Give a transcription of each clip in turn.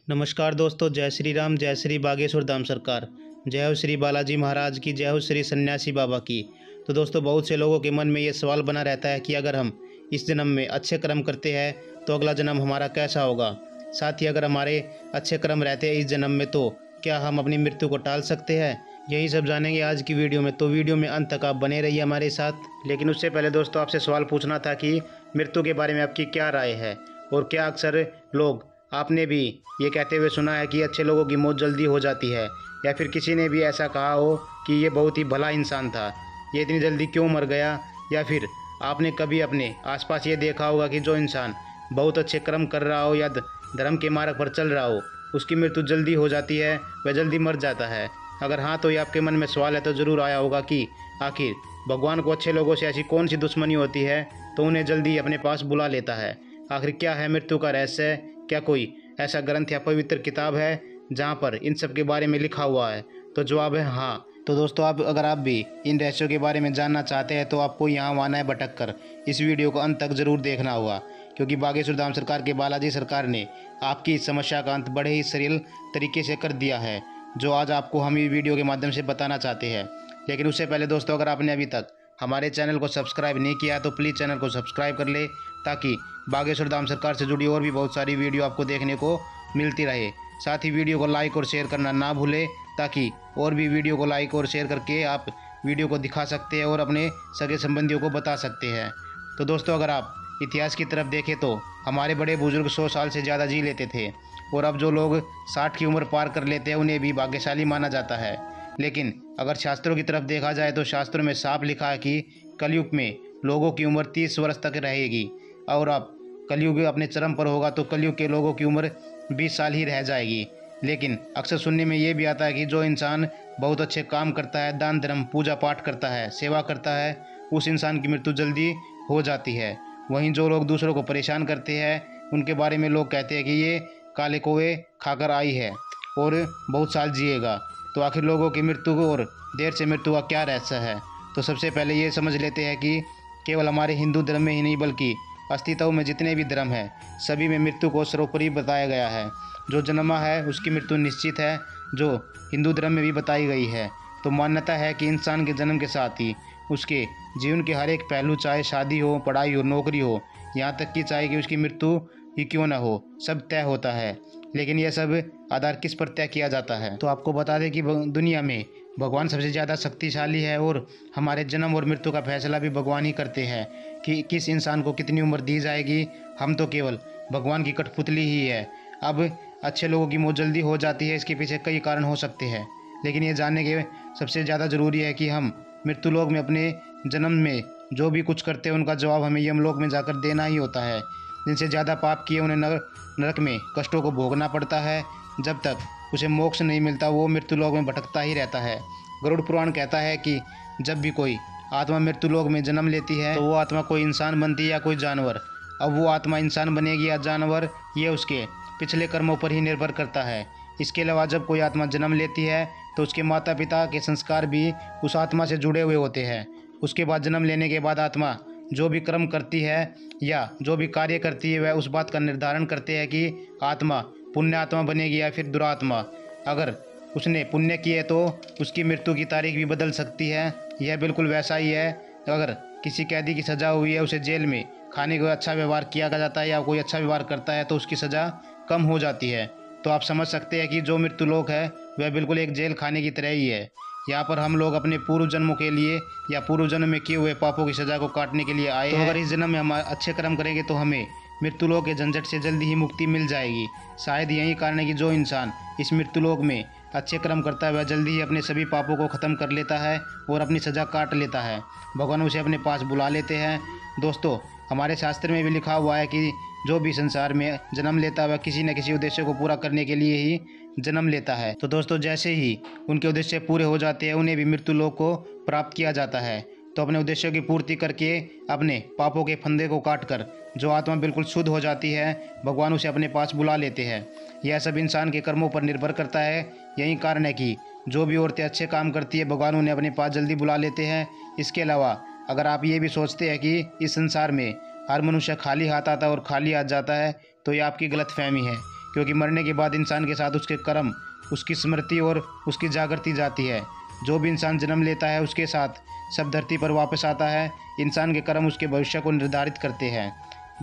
नमस्कार दोस्तों, जय श्री राम, जय श्री बागेश्वर धाम सरकार, जय हो श्री बालाजी महाराज की, जय हो श्री सन्यासी बाबा की। तो दोस्तों, बहुत से लोगों के मन में ये सवाल बना रहता है कि अगर हम इस जन्म में अच्छे कर्म करते हैं तो अगला जन्म हमारा कैसा होगा। साथ ही अगर हमारे अच्छे कर्म रहते हैं इस जन्म में तो क्या हम अपनी मृत्यु को टाल सकते हैं। यही सब जानेंगे आज की वीडियो में, तो वीडियो में अंत तक आप बने रहिए हमारे साथ। लेकिन उससे पहले दोस्तों, आपसे सवाल पूछना था कि मृत्यु के बारे में आपकी क्या राय है, और क्या अक्सर लोग, आपने भी ये कहते हुए सुना है कि अच्छे लोगों की मौत जल्दी हो जाती है, या फिर किसी ने भी ऐसा कहा हो कि ये बहुत ही भला इंसान था, ये इतनी जल्दी क्यों मर गया। या फिर आपने कभी अपने आसपास ये देखा होगा कि जो इंसान बहुत अच्छे कर्म कर रहा हो या धर्म के मार्ग पर चल रहा हो, उसकी मृत्यु जल्दी हो जाती है, वह जल्दी मर जाता है। अगर हाँ, तो ये आपके मन में सवाल है तो ज़रूर आया होगा कि आखिर भगवान को अच्छे लोगों से ऐसी कौन सी दुश्मनी होती है तो उन्हें जल्दी अपने पास बुला लेता है। आखिर क्या है मृत्यु का रहस्य। क्या कोई ऐसा ग्रंथ या पवित्र किताब है जहाँ पर इन सब के बारे में लिखा हुआ है। तो जवाब है हाँ। तो दोस्तों, अगर आप भी इन रहस्यों के बारे में जानना चाहते हैं तो आपको यहाँ आना है भटक कर। इस वीडियो को अंत तक ज़रूर देखना होगा, क्योंकि बागेश्वर धाम सरकार के बालाजी सरकार ने आपकी इस समस्या का अंत बड़े ही सरल तरीके से कर दिया है, जो आज आपको हम इस वीडियो के माध्यम से बताना चाहते हैं। लेकिन उससे पहले दोस्तों, अगर आपने अभी तक हमारे चैनल को सब्सक्राइब नहीं किया तो प्लीज़ चैनल को सब्सक्राइब कर ले, ताकि बागेश्वर धाम सरकार से जुड़ी और भी बहुत सारी वीडियो आपको देखने को मिलती रहे। साथ ही वीडियो को लाइक और शेयर करना ना भूलें, ताकि और भी वीडियो को लाइक और शेयर करके आप वीडियो को दिखा सकते हैं और अपने सगे संबंधियों को बता सकते हैं। तो दोस्तों, अगर आप इतिहास की तरफ देखें तो हमारे बड़े बुजुर्ग 100 साल से ज़्यादा जी लेते थे, और अब जो लोग 60 की उम्र पार कर लेते हैं उन्हें भी भाग्यशाली माना जाता है। लेकिन अगर शास्त्रों की तरफ देखा जाए तो शास्त्रों में साफ लिखा है कि कलयुग में लोगों की उम्र 30 वर्ष तक रहेगी, और अब कलयुग अपने चरम पर होगा तो कलयुग के लोगों की उम्र 20 साल ही रह जाएगी। लेकिन अक्सर सुनने में ये भी आता है कि जो इंसान बहुत अच्छे काम करता है, दान धर्म पूजा पाठ करता है, सेवा करता है, उस इंसान की मृत्यु जल्दी हो जाती है। वहीं जो लोग दूसरों को परेशान करते हैं उनके बारे में लोग कहते हैं कि ये काले कौवे खाकर आई है और बहुत साल जिएगा। तो आखिर लोगों की मृत्यु और देर से मृत्यु का क्या रहस्य है। तो सबसे पहले ये समझ लेते हैं कि केवल हमारे हिंदू धर्म में ही नहीं, बल्कि अस्तित्व में जितने भी धर्म हैं सभी में मृत्यु को सर्वोपरि बताया गया है। जो जन्मा है उसकी मृत्यु निश्चित है, जो हिंदू धर्म में भी बताई गई है। तो मान्यता है कि इंसान के जन्म के साथ ही उसके जीवन के हर एक पहलू, चाहे शादी हो, पढ़ाई हो, नौकरी हो, यहाँ तक कि चाहे कि उसकी मृत्यु ही क्यों न हो, सब तय होता है। लेकिन यह सब आधार किस पर तय किया जाता है। तो आपको बता दें कि दुनिया में भगवान सबसे ज़्यादा शक्तिशाली है, और हमारे जन्म और मृत्यु का फैसला भी भगवान ही करते हैं कि किस इंसान को कितनी उम्र दी जाएगी। हम तो केवल भगवान की कठपुतली ही है। अब अच्छे लोगों की मौत जल्दी हो जाती है, इसके पीछे कई कारण हो सकते हैं, लेकिन ये जानने के सबसे ज़्यादा ज़रूरी है कि हम मृत्युलोक में अपने जन्म में जो भी कुछ करते हैं उनका जवाब हमें यमलोक में जाकर देना ही होता है। जिनसे ज़्यादा पाप किए उन्हें नरक में कष्टों को भोगना पड़ता है। जब तक उसे मोक्ष नहीं मिलता वो मृत्युलोक में भटकता ही रहता है। गरुड़ पुराण कहता है कि जब भी कोई आत्मा मृत्युलोक में जन्म लेती है तो वो आत्मा कोई इंसान बनती है या कोई जानवर। अब वो आत्मा इंसान बनेगी या जानवर, ये उसके पिछले कर्मों पर ही निर्भर करता है। इसके अलावा जब कोई आत्मा जन्म लेती है तो उसके माता पिता के संस्कार भी उस आत्मा से जुड़े हुए होते हैं। उसके बाद जन्म लेने के बाद आत्मा जो भी कर्म करती है या जो भी कार्य करती है वह उस बात का निर्धारण करते हैं कि आत्मा पुण्य आत्मा बनेगी या फिर दुरात्मा। अगर उसने पुण्य किए तो उसकी मृत्यु की तारीख भी बदल सकती है। यह बिल्कुल वैसा ही है, अगर किसी कैदी की सज़ा हुई है, उसे जेल में खाने को अच्छा व्यवहार किया जाता है या कोई अच्छा व्यवहार करता है तो उसकी सज़ा कम हो जाती है। तो आप समझ सकते हैं कि जो मृत्युलोक है वह बिल्कुल एक जेल खाने की तरह ही है। यहाँ पर हम लोग अपने पूर्व जन्मों के लिए या पूर्व जन्म में किए हुए पापों की सज़ा को काटने के लिए आए हैं। तो अगर इस जन्म में हम अच्छे कर्म करेंगे तो हमें मृत्युलोक के झंझट से जल्दी ही मुक्ति मिल जाएगी। शायद यही कारण है कि जो इंसान इस मृत्युलोक में अच्छे कर्म करता है वह जल्दी ही अपने सभी पापों को ख़त्म कर लेता है और अपनी सज़ा काट लेता है। भगवान उसे अपने पास बुला लेते हैं। दोस्तों, हमारे शास्त्र में भी लिखा हुआ है कि जो भी संसार में जन्म लेता है वह किसी न किसी उद्देश्य को पूरा करने के लिए ही जन्म लेता है। तो दोस्तों, जैसे ही उनके उद्देश्य पूरे हो जाते हैं उन्हें भी मृत्युलोक को प्राप्त किया जाता है। तो अपने उद्देश्यों की पूर्ति करके अपने पापों के फंदे को काटकर जो आत्मा बिल्कुल शुद्ध हो जाती है, भगवान उसे अपने पास बुला लेते हैं। यह सब इंसान के कर्मों पर निर्भर करता है। यही कारण है कि जो भी औरतें अच्छे काम करती है भगवान उन्हें अपने पास जल्दी बुला लेते हैं। इसके अलावा अगर आप ये भी सोचते हैं कि इस संसार में हर मनुष्य खाली हाथ आता है और खाली हाथ जाता है, तो ये आपकी गलतफहमी है। क्योंकि मरने के बाद इंसान के साथ उसके कर्म, उसकी स्मृति और उसकी जागृति जाती है। जो भी इंसान जन्म लेता है उसके साथ सब धरती पर वापस आता है। इंसान के कर्म उसके भविष्य को निर्धारित करते हैं।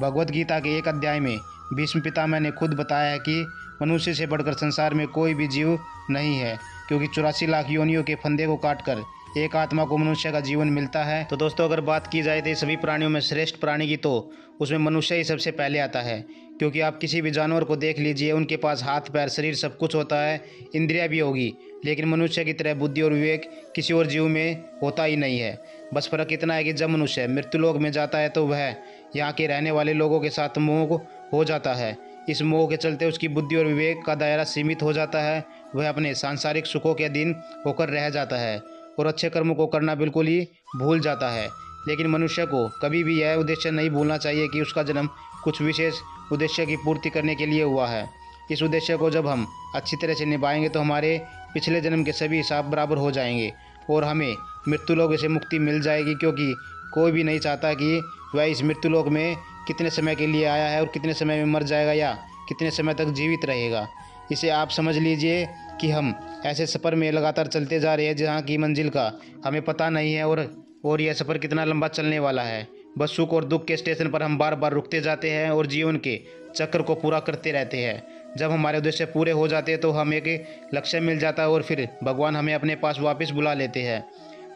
भगवत गीता के एक अध्याय में भीष्म पितामह ने खुद बताया है कि मनुष्य से बढ़कर संसार में कोई भी जीव नहीं है, क्योंकि 84 लाख योनियों के फंदे को काटकर एक आत्मा को मनुष्य का जीवन मिलता है। तो दोस्तों, अगर बात की जाए तो सभी प्राणियों में श्रेष्ठ प्राणी की, तो उसमें मनुष्य ही सबसे पहले आता है। क्योंकि आप किसी भी जानवर को देख लीजिए, उनके पास हाथ पैर शरीर सब कुछ होता है, इंद्रियां भी होगी, लेकिन मनुष्य की तरह बुद्धि और विवेक किसी और जीव में होता ही नहीं है। बस फर्क इतना है कि जब मनुष्य मृत्युलोक में जाता है तो वह यहाँ के रहने वाले लोगों के साथ मोह हो जाता है। इस मोह के चलते उसकी बुद्धि और विवेक का दायरा सीमित हो जाता है। वह अपने सांसारिक सुखों के अधीन होकर रह जाता है और अच्छे कर्मों को करना बिल्कुल ही भूल जाता है। लेकिन मनुष्य को कभी भी यह उद्देश्य नहीं भूलना चाहिए कि उसका जन्म कुछ विशेष उद्देश्य की पूर्ति करने के लिए हुआ है। इस उद्देश्य को जब हम अच्छी तरह से निभाएंगे तो हमारे पिछले जन्म के सभी हिसाब बराबर हो जाएंगे और हमें मृत्युलोक से मुक्ति मिल जाएगी। क्योंकि कोई भी नहीं चाहता कि वह इस मृत्युलोक में कितने समय के लिए आया है और कितने समय में मर जाएगा या कितने समय तक जीवित रहेगा। इसे आप समझ लीजिए कि हम ऐसे सफ़र में लगातार चलते जा रहे हैं जहाँ की मंजिल का हमें पता नहीं है और यह सफ़र कितना लंबा चलने वाला है। बस सुख और दुख के स्टेशन पर हम बार बार रुकते जाते हैं और जीवन के चक्र को पूरा करते रहते हैं। जब हमारे उद्देश्य पूरे हो जाते हैं तो हमें एक लक्ष्य मिल जाता है और फिर भगवान हमें अपने पास वापस बुला लेते हैं।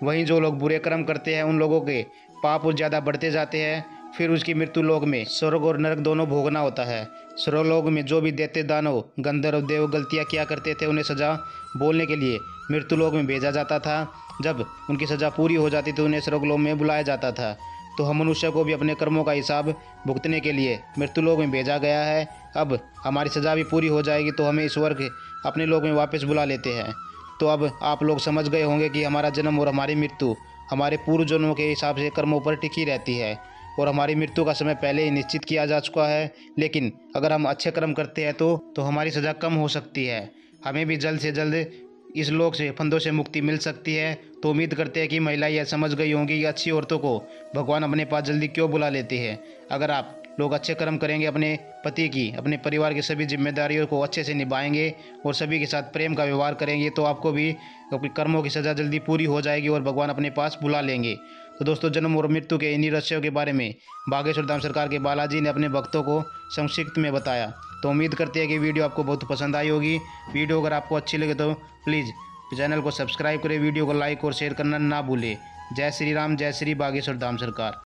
वहीं जो लोग बुरे कर्म करते हैं उन लोगों के पाप और ज़्यादा बढ़ते जाते हैं। फिर उसकी मृत्यु लोक में स्वर्ग और नरक दोनों भोगना होता है। स्वर्गलोक में जो भी दैत्य दानव गंधर्व देव गलतियाँ किया करते थे उन्हें सज़ा बोलने के लिए मृत्यु लोक में भेजा जाता था। जब उनकी सज़ा पूरी हो जाती तो उन्हें स्वर्गलोक में बुलाया जाता था। तो हम मनुष्य को भी अपने कर्मों का हिसाब भुगतने के लिए मृत्युलोक में भेजा गया है। अब हमारी सज़ा भी पूरी हो जाएगी तो हमें ईश्वर के अपने लोक में वापस बुला लेते हैं। तो अब आप लोग समझ गए होंगे कि हमारा जन्म और हमारी मृत्यु हमारे पूर्व जन्मों के हिसाब से कर्मों पर टिकी रहती है और हमारी मृत्यु का समय पहले ही निश्चित किया जा चुका है। लेकिन अगर हम अच्छे कर्म करते हैं तो हमारी सज़ा कम हो सकती है। हमें भी जल्द से जल्द इस लोक से फंदों से मुक्ति मिल सकती है। तो उम्मीद करते हैं कि महिलाएं यह समझ गई होंगी कि अच्छी औरतों को भगवान अपने पास जल्दी क्यों बुला लेते हैं। अगर आप लोग अच्छे कर्म करेंगे, अपने पति की, अपने परिवार की सभी जिम्मेदारियों को अच्छे से निभाएंगे और सभी के साथ प्रेम का व्यवहार करेंगे तो आपको भी अपने कर्मों की सज़ा जल्दी पूरी हो जाएगी और भगवान अपने पास बुला लेंगे। तो दोस्तों, जन्म और मृत्यु के इन्हीं रहस्यों के बारे में बागेश्वर धाम सरकार के बालाजी ने अपने भक्तों को संक्षिप्त में बताया। तो उम्मीद करते हैं कि वीडियो आपको बहुत पसंद आई होगी। वीडियो अगर आपको अच्छी लगे तो प्लीज़ चैनल को सब्सक्राइब करें, वीडियो को लाइक और शेयर करना ना भूलें। जय श्री राम, जय श्री बागेश्वर धाम सरकार।